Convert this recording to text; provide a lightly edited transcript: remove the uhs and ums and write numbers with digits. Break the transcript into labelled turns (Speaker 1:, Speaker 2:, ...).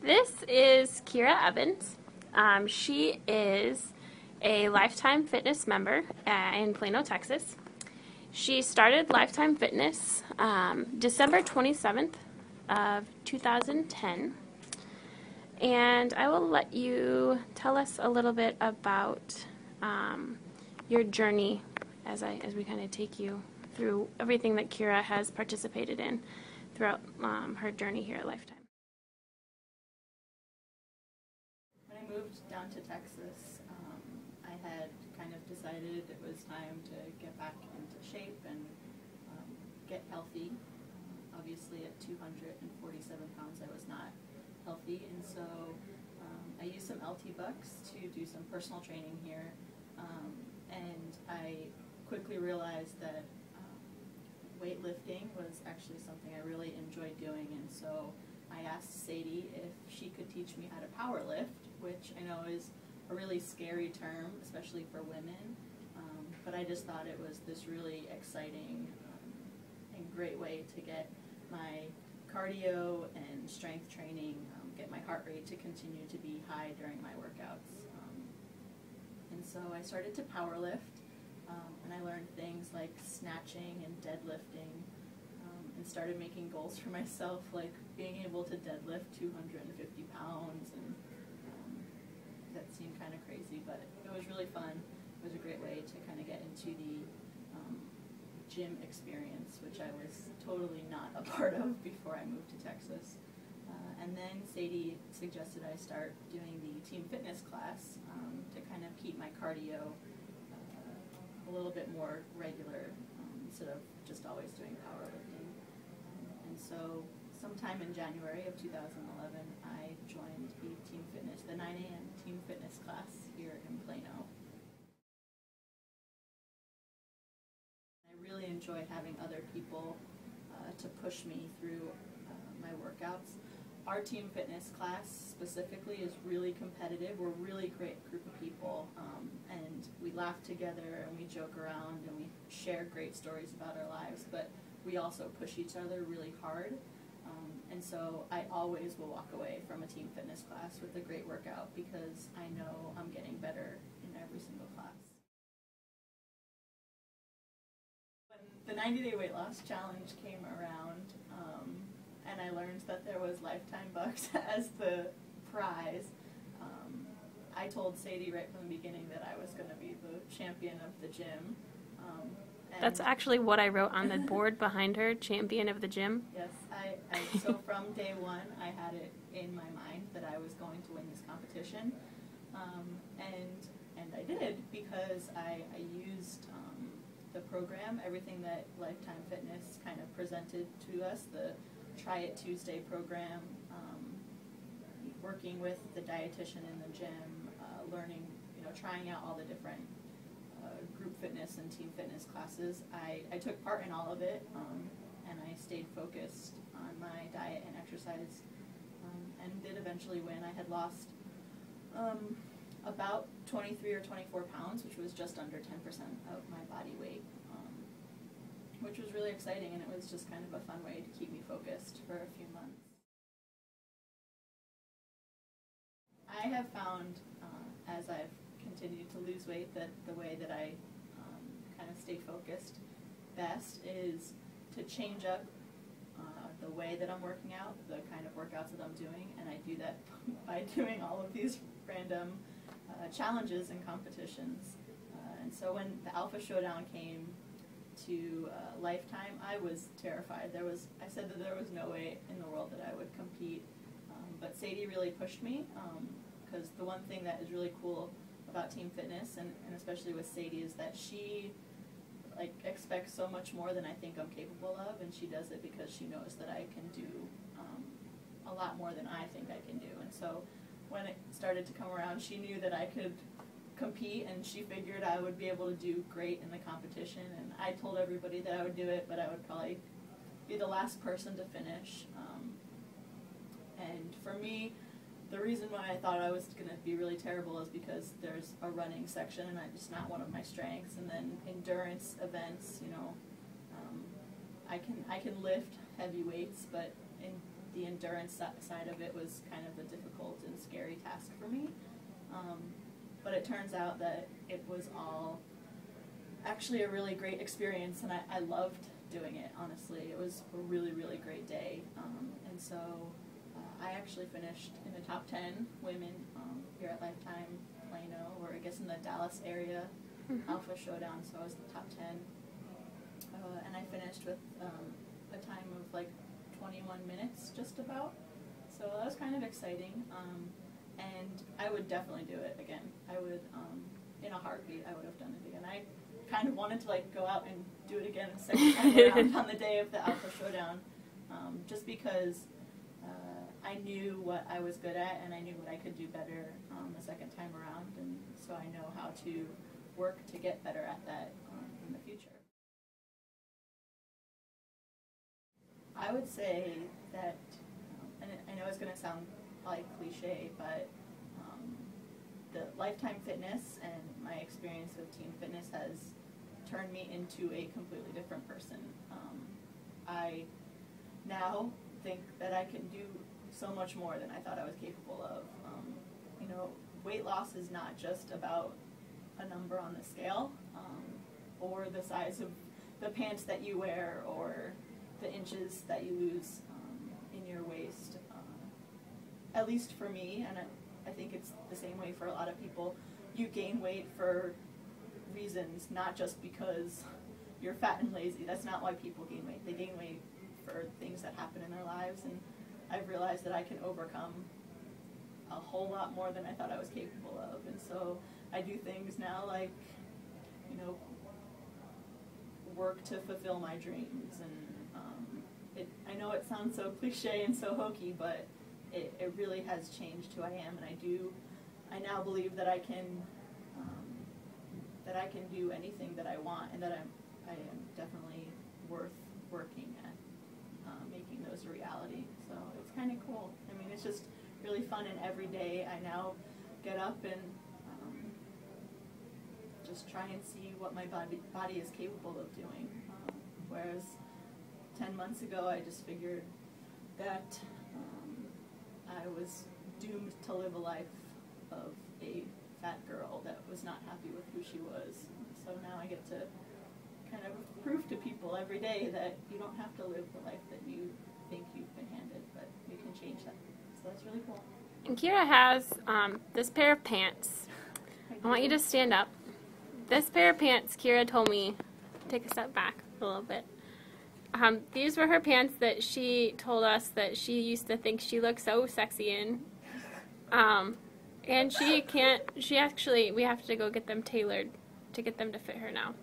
Speaker 1: This is Kiera Evans. She is a Lifetime Fitness member in Plano, Texas. She started Lifetime Fitness December 27th of 2010. And I will let you tell us a little bit about your journey as we kind of take you through everything that Kiera has participated in throughout her journey here at Lifetime.
Speaker 2: When I moved down to Texas, I had kind of decided it was time to get back into shape and get healthy. Obviously at 247 pounds I was not healthy, and so I used some LT bucks to do some personal training here, and I quickly realized that weightlifting was actually something I really enjoyed doing, and so I asked Sadie if she could teach me how to power lift, which I know is a really scary term, especially for women, but I just thought it was this really exciting and great way to get my cardio and strength training, get my heart rate to continue to be high during my workouts. And so I started to power lift, and I learned things like snatching and deadlifting, and started making goals for myself, like being able to deadlift 250 pounds, and that seemed kind of crazy, but it was really fun. It was a great way to kind of get into the gym experience, which I was totally not a part of before I moved to Texas. And then Sadie suggested I start doing the team fitness class to kind of keep my cardio a little bit more regular, instead of just always doing powerlifting. And so sometime in January of 2011, I joined the team fitness, the 9 a.m. team fitness class here in Plano. I really enjoy having other people to push me through my workouts. Our team fitness class specifically is really competitive. We're a really great group of people, and we laugh together and we joke around and we share great stories about our lives, but we also push each other really hard. And so I always will walk away from a team fitness class with a great workout because I know I'm getting better in every single class. When the 90-day weight loss challenge came around, and I learned that there was Lifetime bucks as the prize, I told Sadie right from the beginning that I was going to be the champion of the gym.
Speaker 1: That's actually what I wrote on the board behind her, champion of the gym.
Speaker 2: Yes, so from day one I had it in my mind that I was going to win this competition, and I did, because I used the program, everything that Lifetime Fitness kind of presented to us, the Try It Tuesday program, working with the dietitian in the gym, learning, trying out all the different group fitness and team fitness classes. I took part in all of it, and I stayed focused on my diet and exercise, and did eventually win. I had lost about 23 or 24 pounds, which was just under 10% of my body weight, which was really exciting, and it was just kind of a fun way to keep me focused for a few months. I have found, as I've continued to lose weight, that the way that I kind of stay focused best is to change up the way that I'm working out, the kind of workouts that I'm doing, and I do that by doing all of these random challenges and competitions. And so when the Alpha Showdown came to Lifetime, I was terrified. I said that there was no way in the world that I would compete, but Sadie really pushed me, because the one thing that is really cool about team fitness, and especially with Sadie, is that she expects so much more than I think I'm capable of, and she does it because she knows that I can do a lot more than I think I can do. And so when it started to come around, she knew that I could compete, and she figured I would be able to do great in the competition, and I told everybody that I would do it, but I would probably be the last person to finish. And for me, the reason why I thought I was going to be really terrible is because there's a running section, and it's not one of my strengths. And then endurance events, I can lift heavy weights, but in the endurance side of it was kind of the difficult and scary task for me. But it turns out that it was all actually a really great experience, and I loved doing it, honestly. It was a really, really great day. And so I actually finished in the top 10 women here at Lifetime Plano, or I guess in the Dallas area Alpha Showdown, so I was in the top 10. And I finished with a time of like 21 minutes, just about. So that was kind of exciting. And I would definitely do it again. I would, in a heartbeat, I would have done it again. I kind of wanted to like go out and do it again a second time around on the day of the Alpha Showdown, just because I knew what I was good at and I knew what I could do better the second time around, and so I know how to work to get better at that in the future. I would say that, and I know it's going to sound like cliche, but the Lifetime Fitness and my experience with Team Fitness has turned me into a completely different person. I now think that I can do so much more than I thought I was capable of. You know, weight loss is not just about a number on the scale, or the size of the pants that you wear, or the inches that you lose in your waist. At least for me, and I think it's the same way for a lot of people, you gain weight for reasons, not just because you're fat and lazy. That's not why people gain weight. They gain weight for things that happen in their lives, and I've realized that I can overcome a whole lot more than I thought I was capable of. And so I do things now like, you know, work to fulfill my dreams. And I know it sounds so cliche and so hokey, but it really has changed who I am, and I now believe that I can do anything that I want, and that I am definitely worth working at making those a reality. So it's kind of cool. I mean, it's just really fun, and every day I now get up and just try and see what my body is capable of doing. Whereas 10 months ago, I just figured that I was doomed to live a life of a fat girl that was not happy with who she was. So now I get to kind of prove to people every day that you don't have to live the life that you think you've been handed, but you can change that. So that's really cool.
Speaker 1: And Kiera has this pair of pants. I want you to stand up. This pair of pants, Kiera told me, take a step back a little bit. These were her pants that she told us that she used to think she looked so sexy in. And we have to go get them tailored to get them to fit her now.